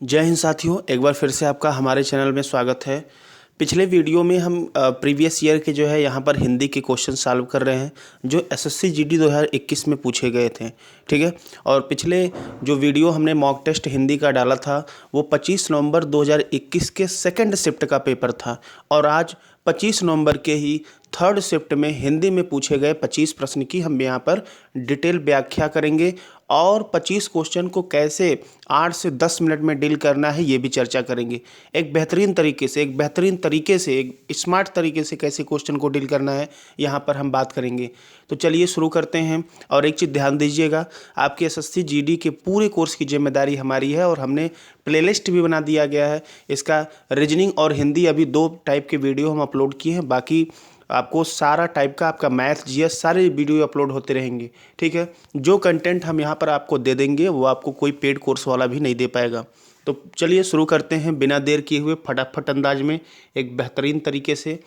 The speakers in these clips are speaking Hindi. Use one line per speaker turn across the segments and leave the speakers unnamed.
जय हिंद साथियों, एक बार फिर से आपका हमारे चैनल में स्वागत है। पिछले वीडियो में हम प्रीवियस ईयर के जो है यहाँ पर हिंदी के क्वेश्चन सॉल्व कर रहे हैं जो एसएससी जीडी 2021 में पूछे गए थे। ठीक है, और पिछले जो वीडियो हमने मॉक टेस्ट हिंदी का डाला था वो 25 नवंबर 2021 के सेकंड शिफ्ट का पेपर था और आज 25 नवंबर के ही थर्ड शिफ्ट में हिंदी में पूछे गए 25 प्रश्न की हम यहाँ पर डिटेल व्याख्या करेंगे और 25 क्वेश्चन को कैसे 8 से 10 मिनट में डील करना है ये भी चर्चा करेंगे। एक बेहतरीन तरीके से एक स्मार्ट तरीके से कैसे क्वेश्चन को डील करना है यहाँ पर हम बात करेंगे। तो चलिए शुरू करते हैं। और एक चीज़ ध्यान दीजिएगा, आपके एसएससी जीडी के पूरे कोर्स की जिम्मेदारी हमारी है और हमने प्लेलिस्ट भी बना दिया गया है। इसका रीजनिंग और हिंदी अभी 2 टाइप के वीडियो हम अपलोड किए हैं, बाकी आपको सारा टाइप का आपका मैथ जीएस सारे वीडियो अपलोड होते रहेंगे। ठीक है, जो कंटेंट हम यहाँ पर आपको दे देंगे वो आपको कोई पेड कोर्स वाला भी नहीं दे पाएगा। तो चलिए शुरू करते हैं बिना देर किए हुए फटाफट अंदाज में एक बेहतरीन तरीके से।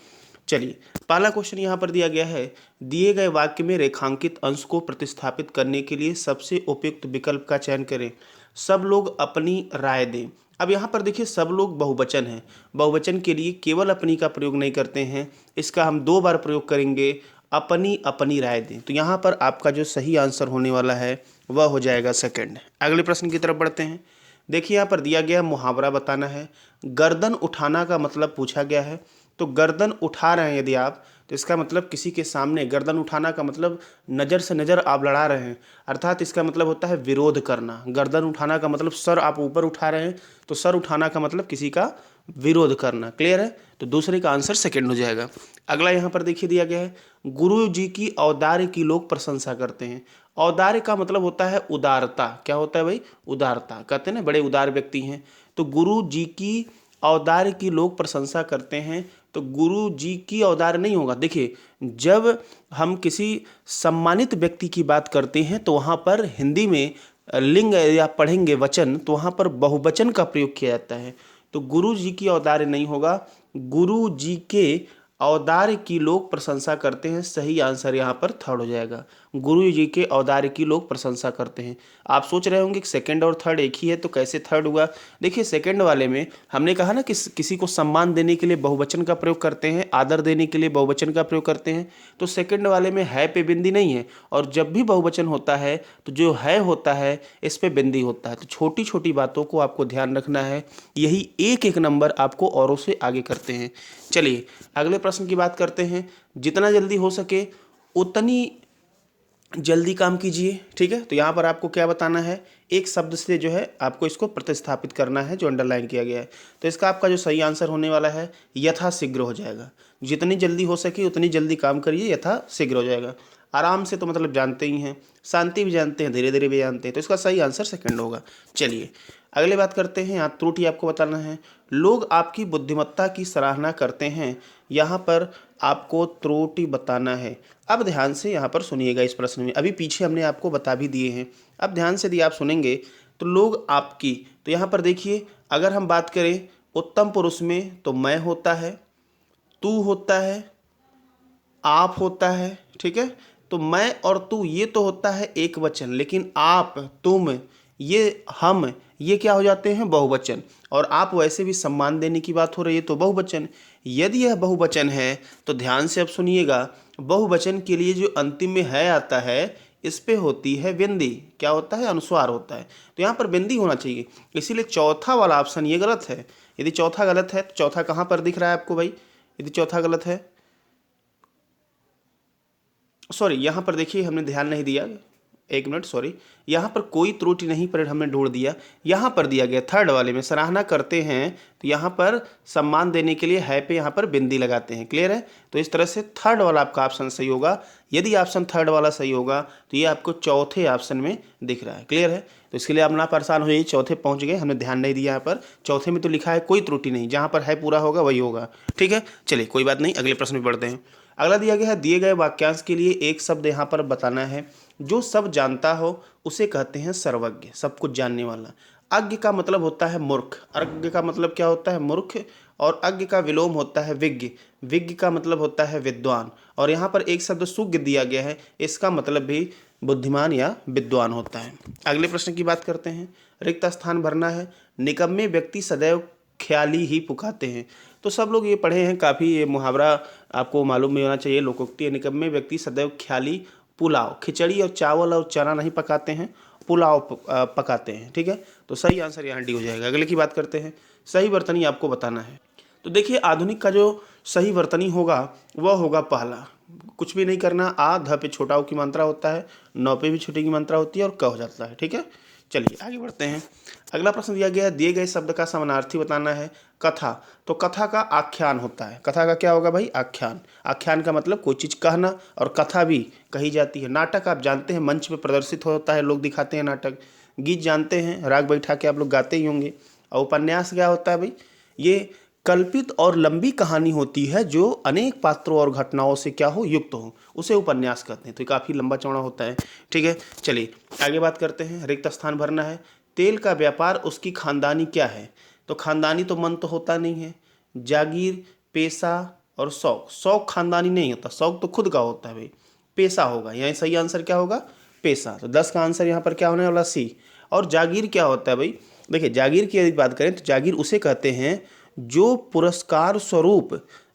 चलिए, पहला क्वेश्चन यहाँ पर दिया गया है, दिए गए वाक्य में रेखांकित अंश को प्रतिस्थापित करने के लिए सबसे उपयुक्त विकल्प का चयन करें। सब लोग अपनी राय दें। अब यहाँ पर देखिए, सब लोग बहुवचन है, बहुवचन के लिए केवल अपनी का प्रयोग नहीं करते हैं, इसका हम 2 बार प्रयोग करेंगे, अपनी अपनी राय दें। तो यहाँ पर आपका जो सही आंसर होने वाला है वह हो जाएगा सेकंड। अगले प्रश्न की तरफ बढ़ते हैं। देखिए, यहाँ पर दिया गया मुहावरा बताना है। गर्दन उठाना का मतलब पूछा गया है, तो गर्दन उठा रहे हैं यदि आप, तो इसका मतलब किसी के सामने गर्दन उठाना का मतलब नज़र से नज़र आप लड़ा रहे हैं, अर्थात इसका मतलब होता है विरोध करना। गर्दन उठाना का मतलब सर आप ऊपर उठा रहे हैं, तो सर उठाना का मतलब किसी का विरोध करना। क्लियर है, तो दूसरे का आंसर सेकंड हो जाएगा। अगला यहाँ पर देखिए दिया गया है, गुरु जी की औदार्य की लोग प्रशंसा करते हैं। औदार्य का मतलब होता है उदारता। क्या होता है भाई? उदारता। कहते हैं ना बड़े उदार व्यक्ति हैं, तो गुरु जी की औदार्य की लोग प्रशंसा करते हैं। तो गुरु जी की औदार्य नहीं होगा। देखिए, जब हम किसी सम्मानित व्यक्ति की बात करते हैं तो वहाँ पर हिंदी में लिंग या पढ़ेंगे वचन, तो वहाँ पर बहुवचन का प्रयोग किया जाता है। तो गुरु जी की औदार्य नहीं होगा, गुरु जी के औदार्य की लोग प्रशंसा करते हैं। सही आंसर यहाँ पर थर्ड हो जाएगा, गुरु जी के औदार्य की लोग प्रशंसा करते हैं। आप सोच रहे होंगे कि सेकंड और थर्ड एक ही है तो कैसे थर्ड हुआ। देखिए, सेकंड वाले में हमने कहा ना कि किसी को सम्मान देने के लिए बहुवचन का प्रयोग करते हैं, आदर देने के लिए बहुवचन का प्रयोग करते हैं। तो सेकंड वाले में है पे बिंदी नहीं है, और जब भी बहुवचन होता है तो जो है होता है इस पे बिंदी होता है। तो छोटी छोटी बातों को आपको ध्यान रखना है, यही एक एक नंबर आपको औरों से आगे करते हैं। चलिए अगले प्रश्न की बात करते हैं। जितना जल्दी हो सके उतनी जल्दी काम कीजिए। ठीक है, तो यहाँ पर आपको क्या बताना है, एक शब्द से जो है आपको इसको प्रतिस्थापित करना है जो अंडरलाइन किया गया है। तो इसका आपका जो सही आंसर होने वाला है यथाशीघ्र हो जाएगा। जितनी जल्दी हो सके उतनी जल्दी काम करिए, यथाशीघ्र हो जाएगा। आराम से तो मतलब जानते ही हैं, शांति भी जानते हैं, धीरे धीरे भी जानते हैं, तो इसका सही आंसर सेकंड होगा। चलिए अगले बात करते हैं। यहाँ त्रुटि आपको बताना है। लोग आपकी बुद्धिमत्ता की सराहना करते हैं, यहाँ पर आपको त्रुटि बताना है। अब ध्यान से यहाँ पर सुनिएगा इस प्रश्न में, अभी पीछे हमने आपको बता भी दिए हैं, अब ध्यान से यदि आप सुनेंगे तो लोग आपकी, तो यहाँ पर देखिए अगर हम बात करें उत्तम पुरुष में तो मैं होता है, तू होता है, आप होता है। ठीक है, तो मैं और तू ये तो होता है एक वचन, लेकिन आप, तुम, ये, हम, ये क्या हो जाते हैं बहुवचन। और आप वैसे भी सम्मान देने की बात हो रही है तो बहुवचन। यदि यह बहुवचन है तो ध्यान से अब सुनिएगा, बहुवचन के लिए जो अंतिम में है आता है इस पे होती है बिंदी। क्या होता है? अनुस्वार होता है, तो यहाँ पर बिंदी होना चाहिए। इसीलिए चौथा वाला ऑप्शन ये गलत है। यदि चौथा गलत है तो चौथा कहाँ पर दिख रहा है आपको भाई? यदि चौथा गलत है, सॉरी यहाँ पर देखिए हमने ध्यान नहीं दिया, एक मिनट सॉरी, यहाँ पर कोई त्रुटि नहीं पर हमने ढूंढ दिया। यहाँ पर दिया गया थर्ड वाले में सराहना करते हैं, तो यहाँ पर सम्मान देने के लिए है पे यहाँ पर बिंदी लगाते हैं। क्लियर है, तो इस तरह से थर्ड वाला आपका ऑप्शन सही होगा। यदि ऑप्शन थर्ड वाला सही होगा तो ये आपको चौथे ऑप्शन में दिख रहा है। क्लियर है, तो इसके लिए आप ना परेशान हो जाइए, चौथे पहुँच गए, हमने ध्यान नहीं दिया। यहाँ पर चौथे में तो लिखा है कोई त्रुटि नहीं, जहाँ पर है पूरा होगा वही होगा। ठीक है, चलिए कोई बात नहीं, अगले प्रश्न में बढ़ते हैं। अगला दिया गया है, दिए गए वाक्यांश के लिए एक शब्द यहाँ पर बताना है। जो सब जानता हो उसे कहते हैं सर्वज्ञ, सब कुछ जानने वाला। अज्ञ का मतलब होता है मूर्ख, अज्ञ का मतलब क्या होता है? मूर्ख। और अज्ञ का विलोम होता है विज्ञ, विज्ञ का मतलब होता है विद्वान। और यहाँ पर एक शब्द सुज्ञ दिया गया है, इसका मतलब भी बुद्धिमान या विद्वान होता है। अगले प्रश्न की बात करते हैं। रिक्त स्थान भरना है। निकम्मे व्यक्ति सदैव ख्याली ही पुकाते हैं। तो सब लोग ये पढ़े हैं, काफ़ी ये मुहावरा आपको मालूम भी होना चाहिए। लोकोक्ति है, निकम्मे व्यक्ति सदैव ख्याली पुलाव, खिचड़ी और चावल और चना नहीं पकाते हैं, पुलाव पकाते हैं। ठीक है, तो सही आंसर यहाँ डी हो जाएगा। अगले की बात करते हैं। सही वर्तनी आपको बताना है। तो देखिए आधुनिक का जो सही वर्तनी होगा वह होगा पहला, कुछ भी नहीं करना। आ ध पे छोटा ऊ की मात्रा होता है, नौ पे भी छोटी की मात्रा होती है और क हो जाता है। ठीक है, चलिए आगे बढ़ते हैं। अगला प्रश्न दिया गया है, दिए गए शब्द का समानार्थी बताना है। कथा, तो कथा का आख्यान होता है। कथा का क्या होगा भाई? आख्यान। आख्यान का मतलब कोई चीज़ कहना, और कथा भी कही जाती है। नाटक आप जानते हैं मंच पे प्रदर्शित होता है, लोग दिखाते हैं नाटक। गीत जानते हैं, राग बैठा के आप लोग गाते ही होंगे। और उपन्यास क्या होता है भाई? ये कल्पित और लंबी कहानी होती है जो अनेक पात्रों और घटनाओं से क्या हो, युक्त हो, उसे उपन्यास कहते हैं। तो काफ़ी लंबा चौड़ा होता है। ठीक है, चलिए आगे बात करते हैं। रिक्त स्थान भरना है। तेल का व्यापार उसकी खानदानी क्या है? तो खानदानी तो मन तो होता नहीं है। जागीर, पेशा और शौक। शौक खानदानी नहीं होता, शौक तो खुद का होता है भाई। पेशा होगा, यहाँ सही आंसर क्या होगा? पेशा। तो 10 का आंसर यहाँ पर क्या होने वाला? सी। और जागीर क्या होता है भाई? देखिए जागीर की यदि बात करें तो जागीर उसे कहते हैं जो पुरस्कार स्वरूप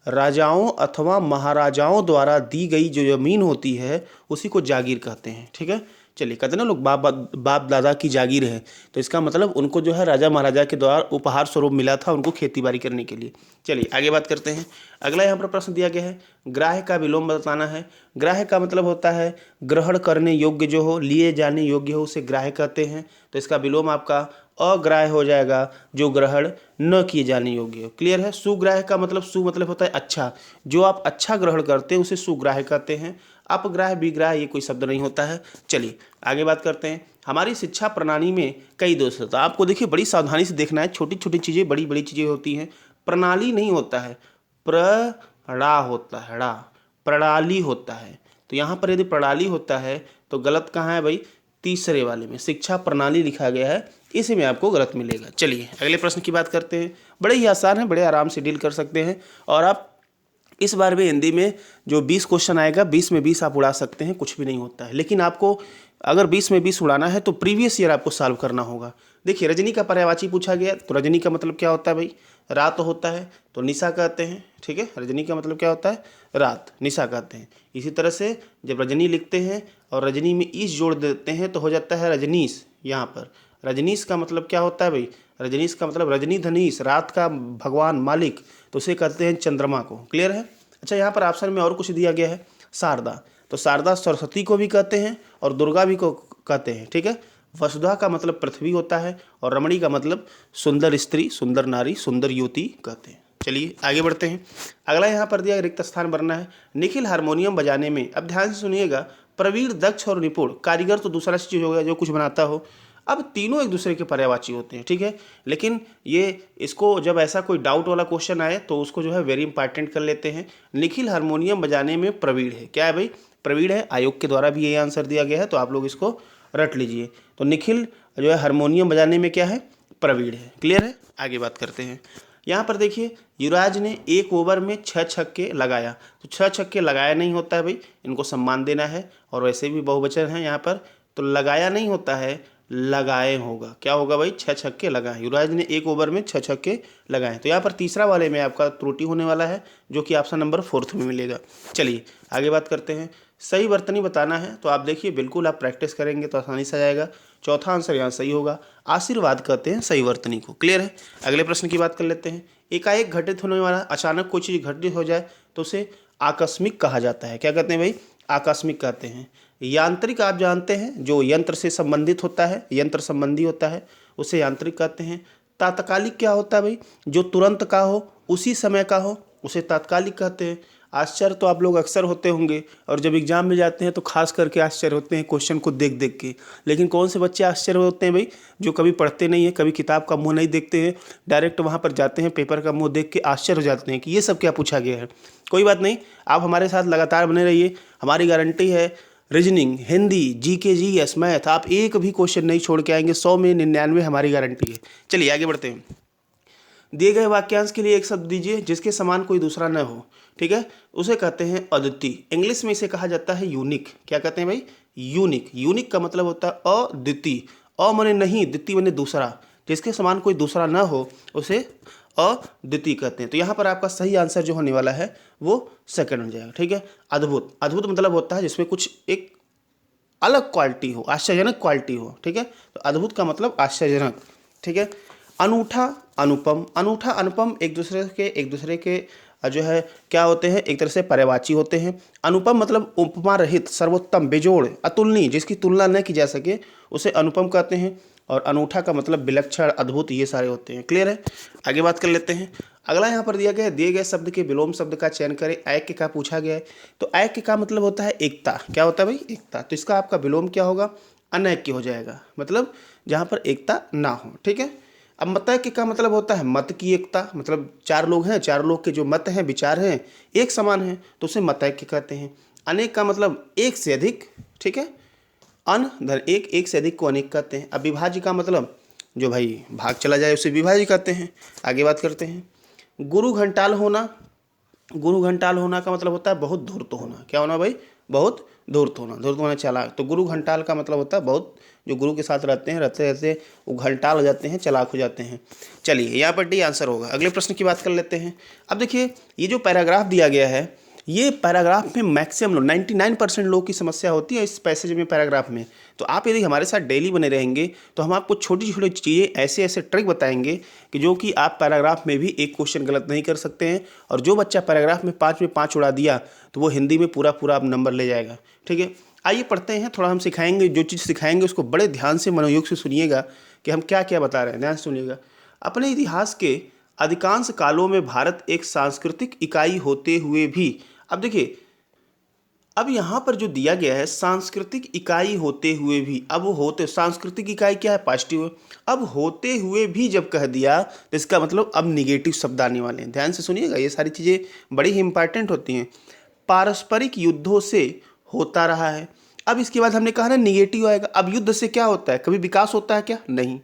राजाओं अथवा महाराजाओं द्वारा दी गई जो जमीन होती है उसी को जागीर कहते हैं। ठीक है, चलिए कहते हैं ना लोग बाप दादा की जागीर है, तो इसका मतलब उनको जो है राजा महाराजा के द्वारा उपहार स्वरूप मिला था उनको खेती बाड़ी करने के लिए। चलिए आगे बात करते हैं। अगला यहाँ पर प्रश्न दिया गया है, ग्राह्य का विलोम बताना है। ग्राह्य का मतलब होता है ग्रहण करने योग्य जो हो, लिए जाने योग्य हो, उसे ग्राह्य कहते हैं। तो इसका विलोम आपका अग्राह्य हो जाएगा, जो ग्रहण न किए जाने योग्य हो। क्लियर है? सुग्राह्य का मतलब, सु मतलब होता है अच्छा, जो आप अच्छा ग्रहण करते हैं उसे सुग्राह्य कहते हैं। अपग्राह्य विग्राह्य ये कोई शब्द नहीं होता है। चलिए आगे बात करते हैं। हमारी शिक्षा प्रणाली में कई दोष होता है। आपको देखिए बड़ी सावधानी से देखना है, छोटी छोटी चीज़ें बड़ी बड़ी चीज़ें होती हैं। प्रणाली नहीं होता है, प्रड़ा होता है, ड़ा, प्रणाली होता है। तो यहाँ पर यदि प्रणाली होता है तो गलत कहाँ है भाई? तीसरे वाले में शिक्षा प्रणाली लिखा गया है, इसी में आपको गलत मिलेगा। चलिए अगले प्रश्न की बात करते हैं। बड़े ही आसान है, बड़े आराम से डील कर सकते हैं। और आप इस बार भी हिंदी में जो 20 क्वेश्चन आएगा 20 में 20 आप उड़ा सकते हैं, कुछ भी नहीं होता है। लेकिन आपको अगर 20 में 20 उड़ाना है तो प्रीवियस ईयर आपको सॉल्व करना होगा। देखिए रजनी का पर्यायवाची पूछा गया, तो रजनी का मतलब क्या होता है भाई? रात होता है, तो निशा कहते हैं। ठीक है, रजनी का मतलब क्या होता है? रात, निशा कहते हैं। इसी तरह से जब रजनी लिखते हैं और रजनी में ईस जोड़ देते हैं तो हो जाता है रजनीश। यहाँ पर रजनीश का मतलब क्या होता है भाई? रजनीश का मतलब रजनी धनीश, रात का भगवान मालिक, तो उसे कहते हैं चंद्रमा को। क्लियर है? अच्छा, यहाँ पर ऑप्शन में और कुछ दिया गया है, शारदा। तो शारदा सरस्वती को भी कहते हैं और दुर्गा भी को कहते हैं। ठीक है, वसुधा का मतलब पृथ्वी होता है और रमणी का मतलब सुंदर स्त्री, सुंदर नारी, सुंदर युवती कहते हैं। चलिए आगे बढ़ते हैं। अगला यहाँ पर दिया रिक्त स्थान भरना है। निखिल हारमोनियम बजाने में, अब ध्यान से सुनिएगा, प्रवीण, दक्ष और निपुण। कारीगर तो दूसरा चीज हो गया जो कुछ बनाता हो। अब तीनों एक दूसरे के पर्यायवाची होते हैं। ठीक है, लेकिन ये इसको जब ऐसा कोई डाउट वाला क्वेश्चन आए तो उसको जो है वेरी इंपॉर्टेंट कर लेते हैं। निखिल हारमोनियम बजाने में प्रवीण है। क्या है भाई? प्रवीण है। आयोग के द्वारा भी यही आंसर दिया गया है, तो आप लोग इसको रट लीजिए। तो निखिल जो है हारमोनियम बजाने में क्या है? प्रवीण है। क्लियर है? आगे बात करते हैं। यहाँ पर देखिए युवराज ने 1 ओवर में 6 छक्के लगाया। तो 6 छक्के लगाया नहीं होता है भाई, इनको सम्मान देना है। और वैसे भी बहुवचन है यहाँ पर, तो लगाया नहीं होता है, लगाए होगा। क्या होगा भाई? 6 छक्के लगाए। युवराज ने 1 ओवर में 6 छक्के लगाए। तो यहाँ पर तीसरा वाले में आपका त्रुटि होने वाला है, जो कि ऑप्शन नंबर 4 में मिलेगा। चलिए आगे बात करते हैं। सही वर्तनी बताना है, तो आप देखिए बिल्कुल आप प्रैक्टिस करेंगे तो आसानी से आ जाएगा। चौथा आंसर यहाँ सही होगा। आशीर्वाद कहते हैं सही वर्तनी को। क्लियर है? अगले प्रश्न की बात कर लेते हैं। एकाएक घटित होने वाला, अचानक कोई चीज़ घटित हो जाए तो उसे आकस्मिक कहा जाता है। क्या कहते हैं भाई? आकस्मिक कहते हैं। यांत्रिक आप जानते हैं, जो यंत्र से संबंधित होता है, यंत्र संबंधी होता है, उसे यांत्रिक कहते हैं। तात्कालिक क्या होता है भाई? जो तुरंत का हो, उसी समय का हो, उसे तात्कालिक कहते हैं। आश्चर्य तो आप लोग अक्सर होते होंगे, और जब एग्जाम में जाते हैं तो खास करके आश्चर्य होते हैं क्वेश्चन को देख देख के। लेकिन कौन से बच्चे आश्चर्य होते हैं भाई? जो कभी पढ़ते नहीं है, कभी किताब का मुंह नहीं देखते हैं, डायरेक्ट वहाँ पर जाते हैं, पेपर का मुंह देख के आश्चर्य हो जाते हैं कि ये सब क्या पूछा गया है। कोई बात नहीं, आप हमारे साथ लगातार बने रहिए। हमारी गारंटी है reasoning, Hindi, GK, GS, math, आप एक भी क्वेश्चन नहीं छोड़ के आएंगे। 100 में 99 हमारी गारंटी है। चलिए आगे बढ़ते हैं। दिए गए वाक्यांश के लिए एक शब्द दीजिए जिसके समान कोई दूसरा न हो। ठीक है, उसे कहते हैं अद्वितीय। इंग्लिश में इसे कहा जाता है यूनिक। क्या कहते हैं भाई? यूनिक। यूनिक का मतलब होता है अद्वितीय। अ माने नहीं, द्वितीय माने दूसरा, जिसके समान कोई दूसरा ना हो उसे अद्वितीय कहते हैं। तो यहाँ पर आपका सही आंसर जो होने वाला है वो सेकंड हो जाएगा। ठीक है। अद्भुत, अद्भुत मतलब होता है जिसमें कुछ एक अलग क्वालिटी हो, आश्चर्यजनक क्वालिटी हो। ठीक है। तो अद्भुत का मतलब आश्चर्यजनक। ठीक है। अनूठा, अनुपम, अनूठा अनुपम एक दूसरे के जो है क्या होते हैं, एक तरह से पर्यायवाची होते हैं। अनुपम मतलब उपमा रहित, सर्वोत्तम, बेजोड़, अतुलनीय, जिसकी तुलना न की जा सके उसे अनुपम कहते हैं। और अनूठा का मतलब विलक्षण, अद्भुत, ये सारे होते हैं। क्लियर है। आगे बात कर लेते हैं। अगला यहाँ पर दिया गया है, दिए गए शब्द के विलोम शब्द का चयन करें। ऐक्य का पूछा गया है। तो ऐक्य का मतलब होता है एकता। क्या होता है भाई? एकता। तो इसका आपका विलोम क्या होगा? अनैक्य हो जाएगा, मतलब जहाँ पर एकता ना हो। ठीक है। अब मतैक्य का मतलब होता है मत की एकता, मतलब चार लोग हैं, चार लोग के जो मत हैं, विचार हैं, एक समान हैं, तो उसे मतैक्य कहते हैं। अनेक का मतलब एक से अधिक। ठीक है। अन धन एक, एक से अधिक को अनेक कहते हैं। अब विभाज्य का मतलब जो भाई भाग चला जाए उसे विभाज्य कहते हैं। आगे बात करते हैं। गुरु घंटाल होना, गुरु घंटाल होना का मतलब होता है बहुत धूर्त होना। क्या होना भाई? बहुत धूर्त होना, धूर्त होना, चालाक। तो गुरु घंटाल का मतलब होता है बहुत, जो गुरु के साथ रहते हैं, रहते रहते वो घंटाल हो जाते हैं, चालाक हो जाते हैं। चलिए यहाँ पर डी आंसर होगा। अगले प्रश्न की बात कर लेते हैं। अब देखिए ये जो पैराग्राफ दिया गया है, ये पैराग्राफ में मैक्सिमम लोग 99% लोगों की समस्या होती है इस पैसेज में, पैराग्राफ में। तो आप यदि हमारे साथ डेली बने रहेंगे तो हम आपको छोटी छोटी चीज़ें, ऐसे ऐसे ट्रिक बताएंगे कि जो कि आप पैराग्राफ में भी एक क्वेश्चन गलत नहीं कर सकते हैं। और जो बच्चा पैराग्राफ में 5 में 5 उड़ा दिया तो वो हिंदी में पूरा पूरा नंबर ले जाएगा। ठीक है। आइए पढ़ते हैं। थोड़ा हम सिखाएंगे, जो चीज़ सिखाएंगे उसको बड़े ध्यान से, मनोयोग से सुनिएगा कि हम क्या क्या बता रहे हैं। ध्यान से सुनिएगा। अपने इतिहास के अधिकांश कालों में भारत एक सांस्कृतिक इकाई होते हुए भी, अब देखिए, अब यहाँ पर जो दिया गया है सांस्कृतिक इकाई होते हुए भी, अब वो होते, सांस्कृतिक इकाई क्या है? पॉजिटिव। अब होते हुए भी जब कह दिया तो इसका मतलब अब निगेटिव शब्द आने वाले हैं। ध्यान से सुनिएगा, ये सारी चीज़ें बड़ी ही इंपॉर्टेंट होती हैं। पारस्परिक युद्धों से होता रहा है। अब इसके बाद हमने कहा ना निगेटिव आएगा। अब युद्ध से क्या होता है? कभी विकास होता है क्या? नहीं।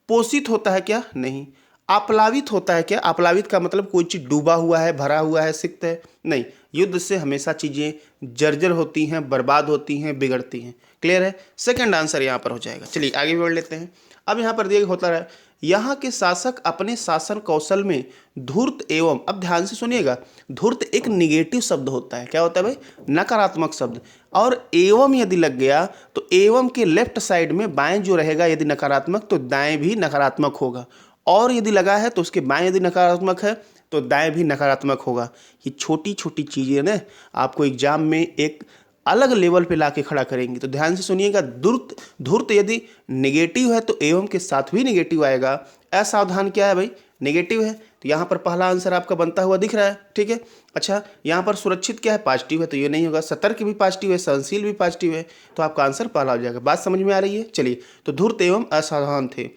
पोषित होता है क्या? नहीं। आप्लावित होता है क्या? आप्लावित का मतलब कोई चीज़ डूबा हुआ है, भरा हुआ है, सिक्त है, नहीं। युद्ध से हमेशा चीज़ें जर्जर होती हैं, बर्बाद होती हैं, बिगड़ती हैं। क्लियर है। सेकंड आंसर यहाँ पर हो जाएगा। चलिए आगे बढ़ लेते हैं। अब यहाँ पर दिया होता है, यहाँ के शासक अपने शासन कौशल में धूर्त एवं, अब ध्यान से सुनिएगा, धूर्त एक निगेटिव शब्द होता है। क्या होता है भाई? नकारात्मक शब्द। और एवं यदि लग गया तो एवं के लेफ्ट साइड में बाएं जो रहेगा यदि नकारात्मक तो दाएं भी नकारात्मक होगा। और यदि लगा है तो उसके बाएं यदि नकारात्मक है तो दाएं भी नकारात्मक होगा। ये छोटी छोटी चीज़ें ना आपको एग्जाम में एक अलग लेवल पे लाके खड़ा करेंगी। तो ध्यान से सुनिएगा। धूर्त, धूर्त यदि नेगेटिव है तो एवं के साथ भी नेगेटिव आएगा। असावधान क्या है भाई? नेगेटिव है। तो यहाँ पर पहला आंसर आपका बनता हुआ दिख रहा है। ठीक है। अच्छा, यहाँ पर सुरक्षित क्या है? पॉजिटिव है, तो ये नहीं होगा। सतर्क भी पॉजिटिव है, सहनशील भी पॉजिटिव है, तो आपका आंसर पहला हो जाएगा। बात समझ में आ रही है? चलिए, तो धूर्त एवं असावधान थे।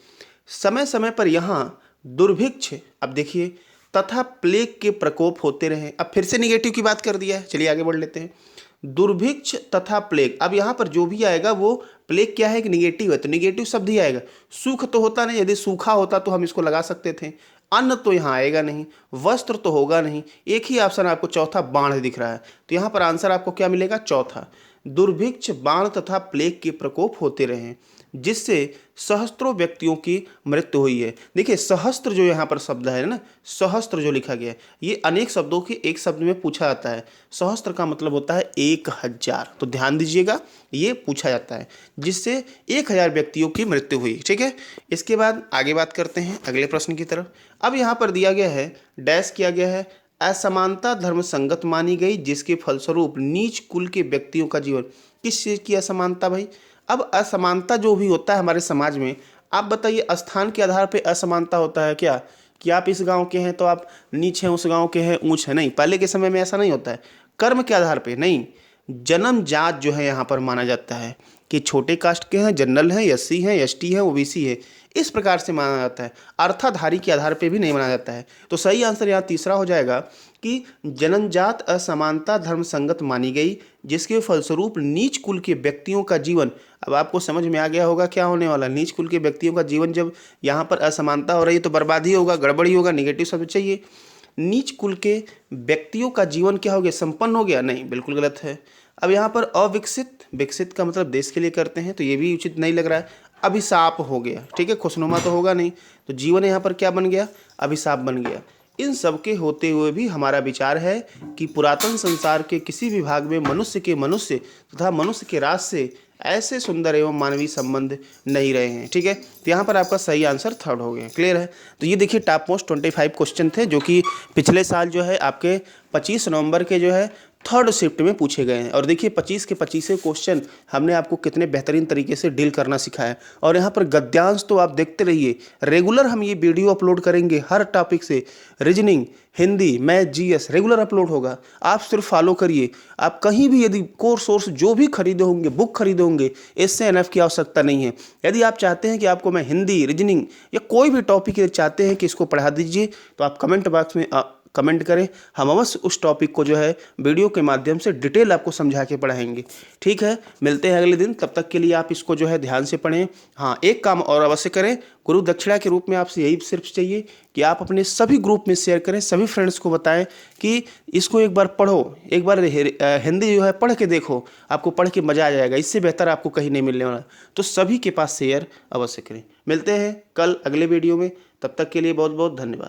समय समय पर यहाँ दुर्भिक्ष, अब देखिए, तथा प्लेग के प्रकोप होते रहे। अब फिर से निगेटिव की बात कर दिया है। चलिए आगे बढ़ लेते हैं। दुर्भिक्ष तथा प्लेग, अब यहाँ पर जो भी आएगा वो, प्लेग क्या है कि निगेटिव है, तो निगेटिव शब्द ही आएगा। सूख तो होता नहीं, यदि सूखा होता तो हम इसको लगा सकते थे। अन्न तो यहाँ आएगा नहीं, वस्त्र तो होगा नहीं। एक ही ऑप्शन आपको चौथा बाढ़ दिख रहा है, तो यहाँ पर आंसर आपको क्या मिलेगा? चौथा। दुर्भिक्ष, बाढ़ तथा प्लेग के प्रकोप होते रहे जिससे सहस्त्रों व्यक्तियों की मृत्यु हुई है। देखिए सहस्त्र जो यहाँ पर शब्द है ना, सहस्त्र जो लिखा गया है, ये अनेक शब्दों के एक शब्द में पूछा जाता है। सहस्त्र का मतलब होता है 1000। तो ध्यान दीजिएगा, ये पूछा जाता है जिससे 1000 व्यक्तियों की मृत्यु हुई। ठीक है। इसके बाद आगे बात करते हैं अगले प्रश्न की तरफ। अब यहाँ पर दिया गया है, डैश किया गया है, असमानता धर्म संगत मानी गई जिसके फलस्वरूप नीच कुल के व्यक्तियों का जीवन। किस चीज़ की असमानता भाई? अब असमानता जो भी होता है हमारे समाज में, आप बताइए, स्थान के आधार पे असमानता होता है क्या? कि आप इस गांव के हैं तो आप नीच हैं, उस गांव के हैं ऊंच है, नहीं। पहले के समय में ऐसा नहीं होता है। कर्म के आधार पे नहीं, जन्म जात जो है यहाँ पर माना जाता है कि छोटे कास्ट के हैं, जनरल हैं, एससी हैं, एसटी हैं, ओबीसी है, इस प्रकार से माना जाता है। अर्थाधारी के आधार पे भी नहीं माना जाता है। तो सही आंसर यहाँ तीसरा हो जाएगा कि जन्मजात असमानता धर्म संगत मानी गई जिसके फलस्वरूप नीच कुल के व्यक्तियों का जीवन, अब आपको समझ में आ गया होगा क्या होने वाला। नीच कुल के व्यक्तियों का जीवन, जब यहाँ पर असमानता हो रही है तो बर्बादी होगा, गड़बड़ी होगा, निगेटिव शब्द चाहिए। नीच कुल के व्यक्तियों का जीवन क्या हो गया? संपन्न हो गया? नहीं, बिल्कुल गलत है। अब यहाँ पर अविकसित, विकसित का मतलब देश के लिए करते हैं तो ये भी उचित नहीं लग रहा है। अभिशाप हो गया। ठीक है, खुशनुमा तो होगा नहीं, तो जीवन यहाँ पर क्या बन गया, अभिशाप बन गया। इन सब के होते हुए भी हमारा विचार है कि पुरातन संसार के किसी भी भाग में मनुष्य तथा मनुष्य के राज से ऐसे सुंदर एवं मानवीय संबंध नहीं रहे हैं। ठीक है, तो यहाँ पर आपका सही आंसर थर्ड हो गया। क्लियर है। तो ये देखिए टॉप मोस्ट 25 क्वेश्चन थे जो कि पिछले साल जो है आपके 25 नवंबर के जो है थर्ड शिफ्ट में पूछे गए हैं। और देखिए 25 के 25 क्वेश्चन हमने आपको कितने बेहतरीन तरीके से डील करना सिखाया। और यहाँ पर गद्यांश तो आप देखते रहिए, रेगुलर हम ये वीडियो अपलोड करेंगे हर टॉपिक से, reasoning, Hindi, math, GS regular upload होगा। आप सिर्फ फॉलो करिए। आप कहीं भी यदि कोर्स सोर्स जो भी खरीदे होंगे, बुक खरीदे होंगे, इससे एनएफ की आवश्यकता नहीं है। यदि आप चाहते हैं कि आपको मैं हिंदी, रीजनिंग या कोई भी टॉपिक चाहते हैं कि इसको पढ़ा दीजिए, तो आप कमेंट बॉक्स में कमेंट करें, हम अवश्य उस टॉपिक को जो है वीडियो के माध्यम से डिटेल आपको समझा के पढ़ाएंगे। ठीक है, मिलते हैं अगले दिन, तब तक के लिए आप इसको जो है ध्यान से पढ़ें। हाँ, एक काम और अवश्य करें, गुरु दक्षिणा के रूप में आपसे यही सिर्फ चाहिए कि आप अपने सभी ग्रुप में शेयर करें, सभी फ्रेंड्स को बताएं कि इसको एक बार पढ़ो, एक बार हिंदी जो है पढ़ के देखो, आपको पढ़ के मजा आ जाएगा, इससे बेहतर आपको कहीं नहीं मिलने वाला। तो सभी के पास शेयर अवश्य करें। मिलते हैं कल अगले वीडियो में, तब तक के लिए बहुत बहुत धन्यवाद।